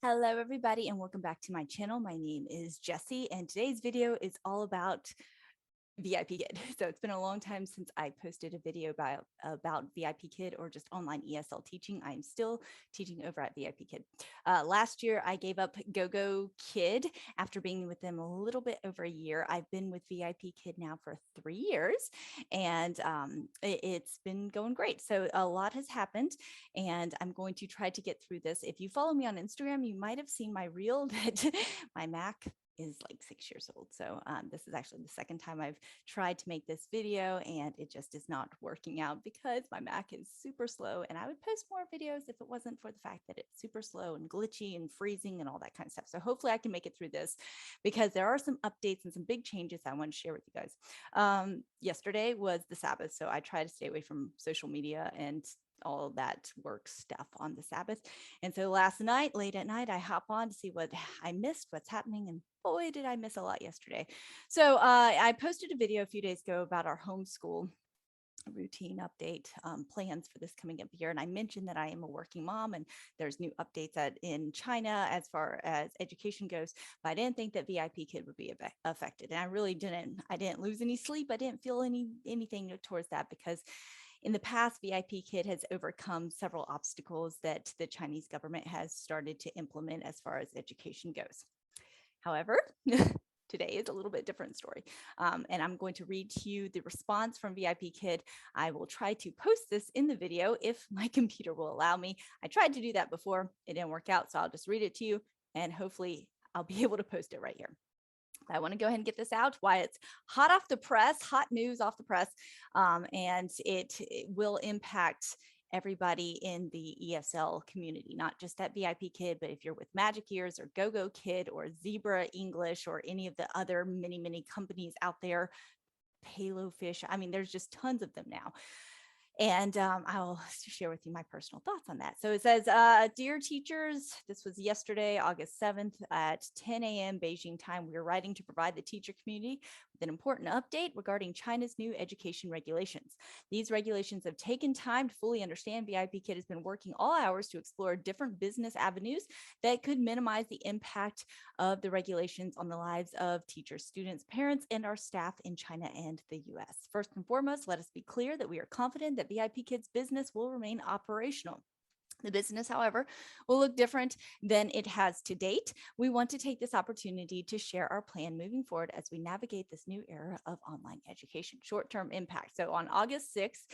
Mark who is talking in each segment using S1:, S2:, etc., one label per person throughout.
S1: Hello, everybody, and welcome back to my channel. My name is Jessie, and today's video is all about VIPkid. So it's been a long time since I posted a video about VIPkid or just online ESL teaching. I'm still teaching over at VIPkid. Last year, I gave up GoGo Kid after being with them a little bit over a year. I've been with VIPkid now for 3 years, and it's been going great. So a lot has happened, and I'm going to try to get through this. If you follow me on Instagram, you might have seen my reel that my Mac is like 6 years old. So this is actually the second time I've tried to make this video, and it just is not working out because my Mac is super slow, and I would post more videos if it wasn't for the fact that it's super slow and glitchy and freezing and all that kind of stuff. So hopefully I can make it through this because there are some updates and some big changes I want to share with you guys. Yesterday was the Sabbath, so I try to stay away from social media and all that work stuff on the Sabbath. And so last night, late at night, I hop on to see what I missed, what's happening. And boy, did I miss a lot yesterday. So I posted a video a few days ago about our homeschool routine update plans for this coming up year. And I mentioned that I am a working mom and there's new updates in China as far as education goes, but I didn't think that VIPkid would be affected. And I really didn't. I didn't lose any sleep. I didn't feel anything towards that because in the past, VIPkid has overcome several obstacles that the Chinese government has started to implement as far as education goes. However, today is a little bit different story. And I'm going to read to you the response from VIPkid. I will try to post this in the video if my computer will allow me. I tried to do that before. It didn't work out, so I'll just read it to you, and hopefully I'll be able to post it right here. I want to go ahead and get this out why it's hot off the press, hot news off the press, and it will impact everybody in the ESL community, not just at VIPkid, but if you're with Magic Ears or GoGo Kid or Zebra English or any of the other many companies out there, Palo Fish. I mean, there's just tons of them now. And I'll share with you my personal thoughts on that. So it says, dear teachers, this was yesterday, August 7th at 10 a.m. Beijing time. We are writing to provide the teacher community with an important update regarding China's new education regulations. These regulations have taken time to fully understand. VIPkid has been working all hours to explore different business avenues that could minimize the impact of the regulations on the lives of teachers, students, parents, and our staff in China and the US. First and foremost, let us be clear that we are confident that VIPkid's business will remain operational. The business, however, will look different than it has to date. We want to take this opportunity to share our plan moving forward as we navigate this new era of online education. Short-term impact. So on August 6th,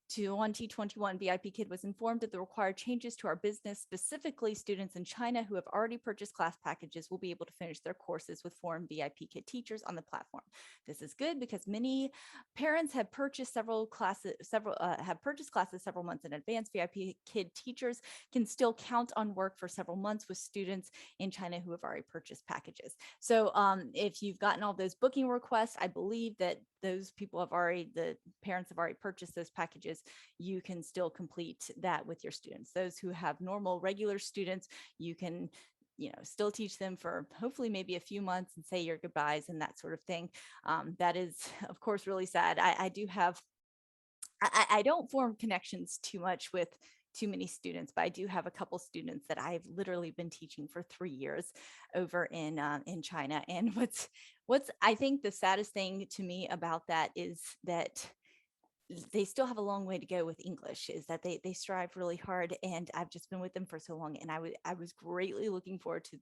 S1: 2021, VIPkid was informed of the required changes to our business. Specifically, students in China who have already purchased class packages will be able to finish their courses with foreign VIPkid teachers on the platform. This is good because many parents have purchased classes several months in advance. VIPkid teachers can still count on work for several months with students in China who have already purchased packages. So if you've gotten all those booking requests, I believe that those people the parents have already purchased those packages. You can still complete that with your students. Those who have normal, regular students, you can still teach them for hopefully maybe a few months and say your goodbyes and that sort of thing. That is, of course, really sad. I don't form connections too much with too many students, but I do have a couple students that I've literally been teaching for 3 years over in China. And what's I think the saddest thing to me about that is that they still have a long way to go with English, is that they strive really hard, and I've just been with them for so long, and I was greatly looking forward to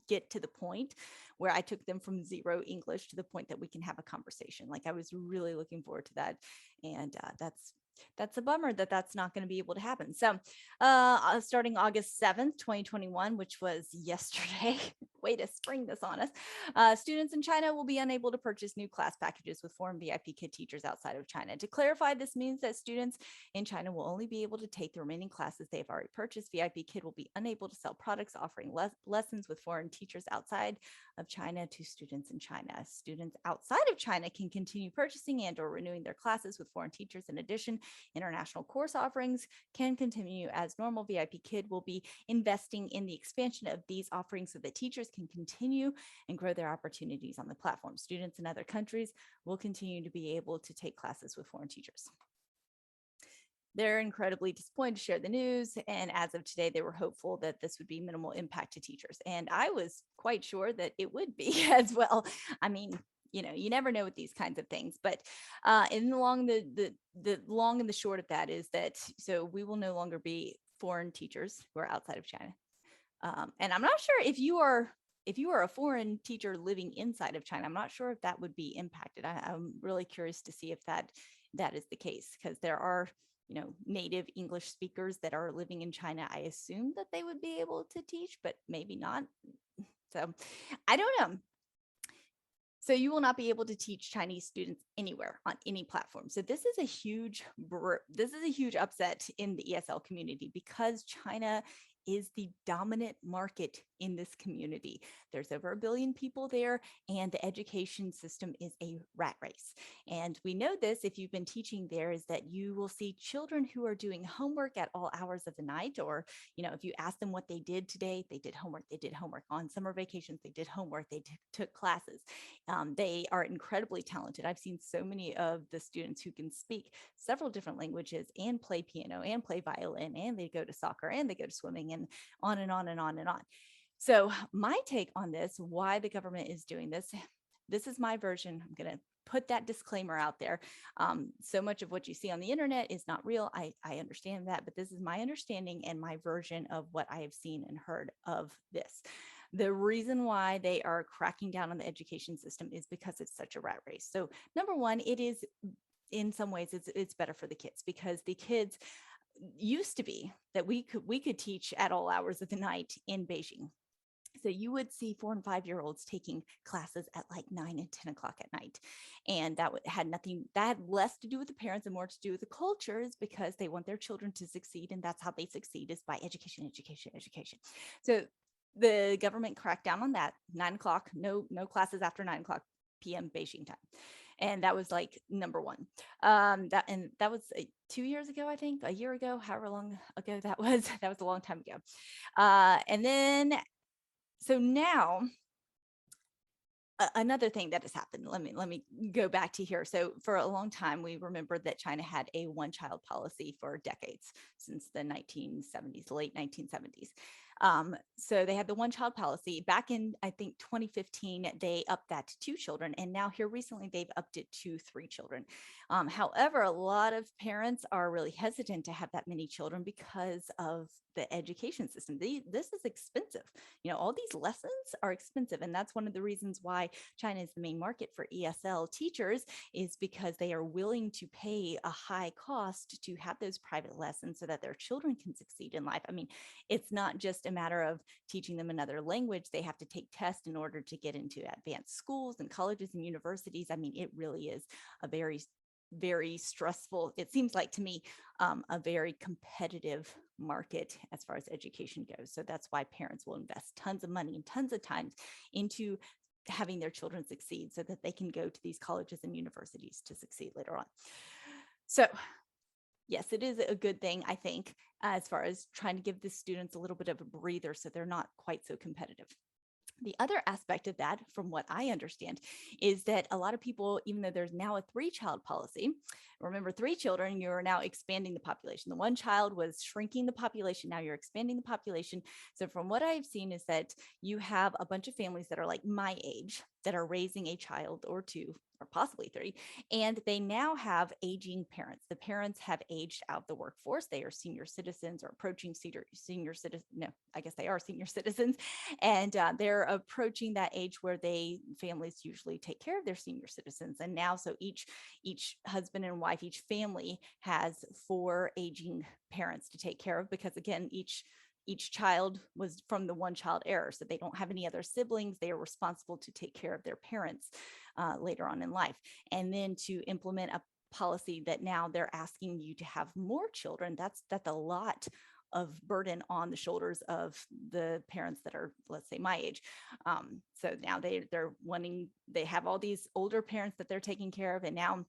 S1: get to the point where I took them from zero English to the point that we can have a conversation. Like, I was really looking forward to that, and that's a bummer that that's not going to be able to happen. So starting August 7th, 2021, which was yesterday, way to spring this on us, students in China will be unable to purchase new class packages with foreign VIPkid teachers outside of China. To clarify, this means that students in China will only be able to take the remaining classes they've already purchased. VIPkid will be unable to sell products offering lessons with foreign teachers outside of China to students in China. Students outside of China can continue purchasing and or renewing their classes with foreign teachers. In addition, international course offerings can continue as normal. VIPkid will be investing in the expansion of these offerings so that teachers can continue and grow their opportunities on the platform. Students in other countries will continue to be able to take classes with foreign teachers. they're incredibly disappointed to share the news. And as of today, they were hopeful that this would be minimal impact to teachers. And I was quite sure that it would be as well. I mean, you never know with these kinds of things, but in the long and the short of that is that so we will no longer be foreign teachers who are outside of China. And I'm not sure if you are a foreign teacher living inside of China, I'm not sure if that would be impacted. I'm really curious to see if that is the case, because there are native English speakers that are living in China. I assume that they would be able to teach, but maybe not. So I don't know. So you will not be able to teach Chinese students anywhere on any platform. So this is a huge upset in the ESL community, because China is the dominant market in this community. There's over 1 billion people there, and the education system is a rat race. And we know this, if you've been teaching there, is that you will see children who are doing homework at all hours of the night, or if you ask them what they did today, they did homework. They did homework on summer vacations. They did homework. They took classes. They are incredibly talented. I've seen so many of the students who can speak several different languages and play piano and play violin, and they go to soccer and they go to swimming, and on and on and on and on. So my take on this, why the government is doing this is my version. I'm going to put that disclaimer out there. So much of what you see on the internet is not real. I understand that, but this is my understanding and my version of what I have seen and heard of this. The reason why they are cracking down on the education system is because it's such a rat race. So number one, it is, in some ways, it's better for the kids, because the kids used to be that we could teach at all hours of the night in Beijing. So you would see 4 and 5-year-olds taking classes at like 9 and 10 o'clock at night. And that had less to do with the parents and more to do with the cultures, because they want their children to succeed. And that's how they succeed, is by education, education, education. So the government cracked down on that. 9 o'clock, no classes after 9 o'clock p.m. Beijing time. And that was like number one. That was 2 years ago, I think, a year ago, however long ago that was. That was a long time ago. And then, so now, another thing that has happened, let me go back to here. So for a long time, we remember that China had a one-child policy for decades, since the 1970s, late 1970s. So they had the one-child policy. Back in, I think, 2015, they upped that to 2 children. And now here recently, they've upped it to 3 children. However, a lot of parents are really hesitant to have that many children because of the education system. This is expensive. All these lessons are expensive. And that's one of the reasons why China is the main market for ESL teachers, is because they are willing to pay a high cost to have those private lessons so that their children can succeed in life. I mean, it's not just a matter of teaching them another language. They have to take tests in order to get into advanced schools and colleges and universities. I mean, it really is a very, very stressful, it seems like to me, a very competitive market as far as education goes. So that's why parents will invest tons of money and tons of time into having their children succeed, so that they can go to these colleges and universities to succeed later on. So yes, it is a good thing, I think, as far as trying to give the students a little bit of a breather so they're not quite so competitive. The other aspect of that, from what I understand, is that a lot of people, even though there's now a 3-child policy, remember, 3 children, you're now expanding the population. The 1 child was shrinking the population. Now you're expanding the population. So from what I've seen is that you have a bunch of families that are like my age that are raising a child or 2 or possibly 3, and they now have aging parents. The parents have aged out the workforce. They are senior citizens or approaching senior citizens. No, I guess they are senior citizens. And they're approaching that age where families usually take care of their senior citizens. And now, so each husband and wife, each family has 4 aging parents to take care of, because again, each child was from the 1-child era, so they don't have any other siblings. They are responsible to take care of their parents later on in life. And then to implement a policy that now they're asking you to have more children, that's a lot of burden on the shoulders of the parents that are, let's say, my age. So now they have all these older parents that they're taking care of, and now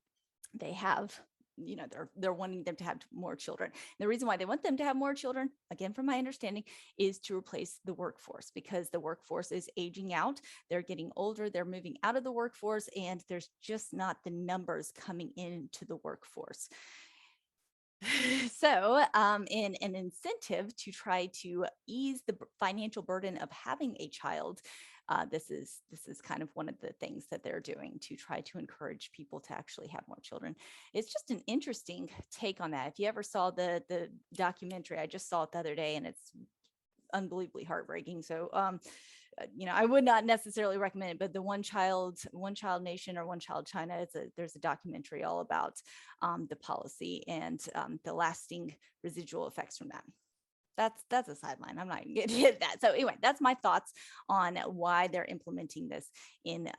S1: they have, they're wanting them to have more children. The reason why they want them to have more children, again, from my understanding, is to replace the workforce, because the workforce is aging out. They're getting older, they're moving out of the workforce, and there's just not the numbers coming into the workforce. So, in an incentive to try to ease the financial burden of having a child, this is kind of one of the things that they're doing to try to encourage people to actually have more children. It's just an interesting take on that. If you ever saw the documentary, I just saw it the other day, and it's unbelievably heartbreaking. So, I would not necessarily recommend it, but the one child nation or one child China, there's a documentary all about the policy and the lasting residual effects from that. That's a sideline. I'm not going to get that. So anyway, that's my thoughts on why they're implementing this in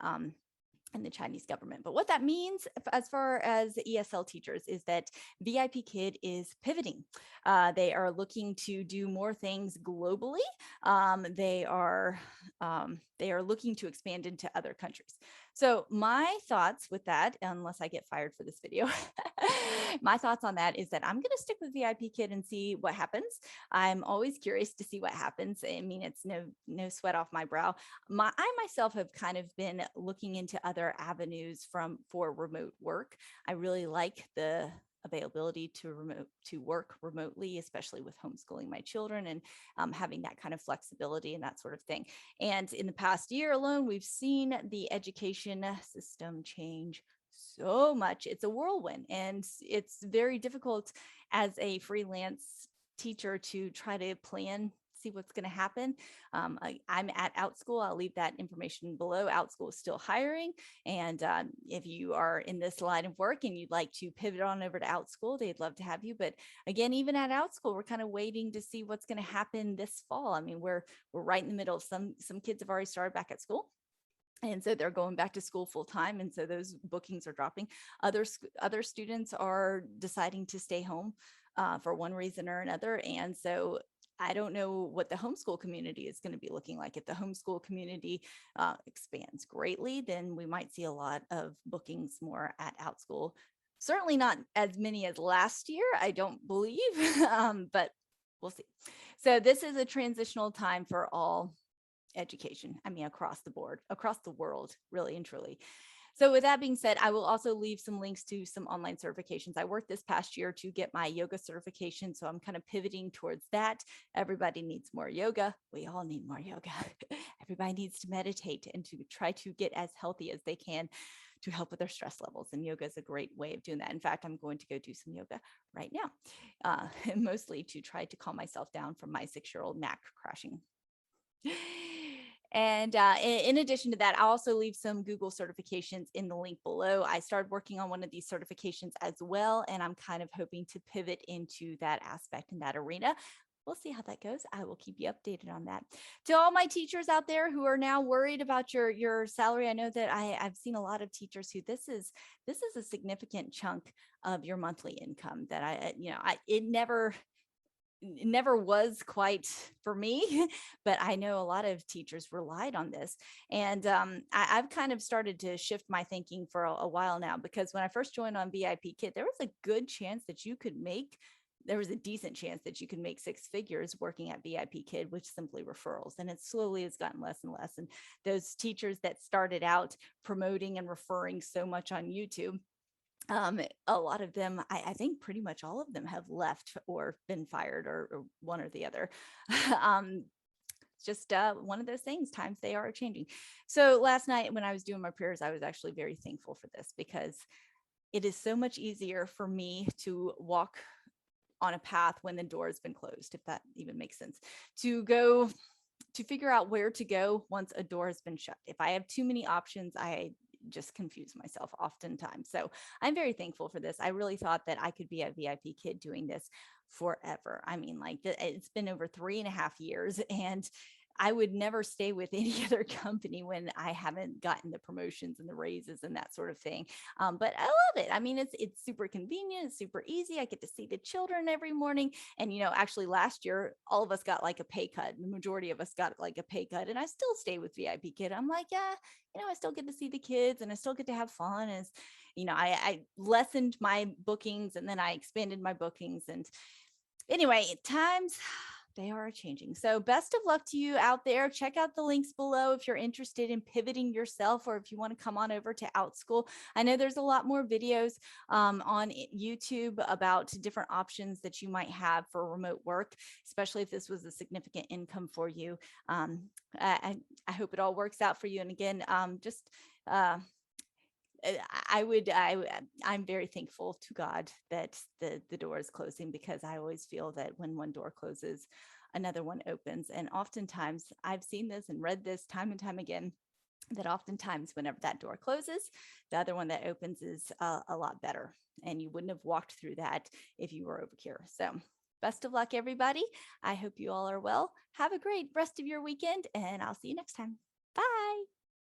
S1: the Chinese government. But what that means as far as ESL teachers is that VIPkid is pivoting. They are looking to do more things globally. They are looking to expand into other countries. So my thoughts with that, unless I get fired for this video, my thoughts on that is that I'm going to stick with VIPkid and see what happens. I'm always curious to see what happens. I mean, it's no sweat off my brow. I myself have kind of been looking into other avenues for remote work. I really like the availability to work remotely, especially with homeschooling my children and having that kind of flexibility and that sort of thing. And in the past year alone, we've seen the education system change so much. It's a whirlwind, and it's very difficult as a freelance teacher to try to plan, see what's going to happen. I'm at Outschool. I'll leave that information below. Outschool is still hiring. And if you are in this line of work and you'd like to pivot on over to Outschool, they'd love to have you. But again, even at Outschool, we're kind of waiting to see what's going to happen this fall. I mean, we're right in the middle of some kids have already started back at school. And so they're going back to school full time. And so those bookings are dropping. Other students are deciding to stay home for one reason or another. And so I don't know what the homeschool community is going to be looking like. If the homeschool community expands greatly, then we might see a lot of bookings more at Outschool. Certainly not as many as last year, I don't believe, but we'll see. So this is a transitional time for all education. I mean, across the board, across the world, really and truly. So with that being said, I will also leave some links to some online certifications. I worked this past year to get my yoga certification. So I'm kind of pivoting towards that. Everybody needs more yoga. We all need more yoga. Everybody needs to meditate and to try to get as healthy as they can to help with their stress levels. And yoga is a great way of doing that. In fact, I'm going to go do some yoga right now, mostly to try to calm myself down from my 6-year-old Mac crashing. And in addition to that, I'll also leave some Google certifications in the link below. I started working on one of these certifications as well, and I'm kind of hoping to pivot into that aspect in that arena. We'll see how that goes. I will keep you updated on that. To all my teachers out there who are now worried about your salary, I know that I've seen a lot of teachers who this is a significant chunk of your monthly income that it never was quite for me, but I know a lot of teachers relied on this. And I've kind of started to shift my thinking for a while now, because when I first joined on VIPkid, there was a good chance that there was a decent chance that you could make 6 figures working at VIPkid, which simply referrals. And it slowly has gotten less and less. And those teachers that started out promoting and referring so much on YouTube, a lot of them, I think pretty much all of them have left or been fired, or one or the other. Just one of those things. Times they are changing. So last night when I was doing my prayers, I was actually very thankful for this, because it is so much easier for me to walk on a path when the door has been closed, if that even makes sense, to figure out where to go once a door has been shut. If I have too many options, I just confuse myself oftentimes. So I'm very thankful for this. I really thought that I could be at VIPkid doing this forever. I mean, like, it's been over 3.5 years, and I would never stay with any other company when I haven't gotten the promotions and the raises and that sort of thing. But I love it. I mean, it's super convenient. It's super easy. I get to see the children every morning. And, actually last year, all of us got like a pay cut. The majority of us got like a pay cut, and I still stay with VIPkid. I'm like, yeah, I still get to see the kids, and I still get to have fun. As I lessened my bookings, and then I expanded my bookings. And anyway, times They are changing. So best of luck to you out there. Check out the links below if you're interested in pivoting yourself, or if you want to come on over to OutSchool. I know there's a lot more videos on YouTube about different options that you might have for remote work, especially if this was a significant income for you. I hope it all works out for you. And again, just I'm very thankful to God that the door is closing, because I always feel that when one door closes, another one opens. And oftentimes I've seen this and read this time and time again, that oftentimes whenever that door closes, the other one that opens is a lot better. And you wouldn't have walked through that if you were over here. So best of luck, everybody. I hope you all are well. Have a great rest of your weekend, and I'll see you next time. Bye.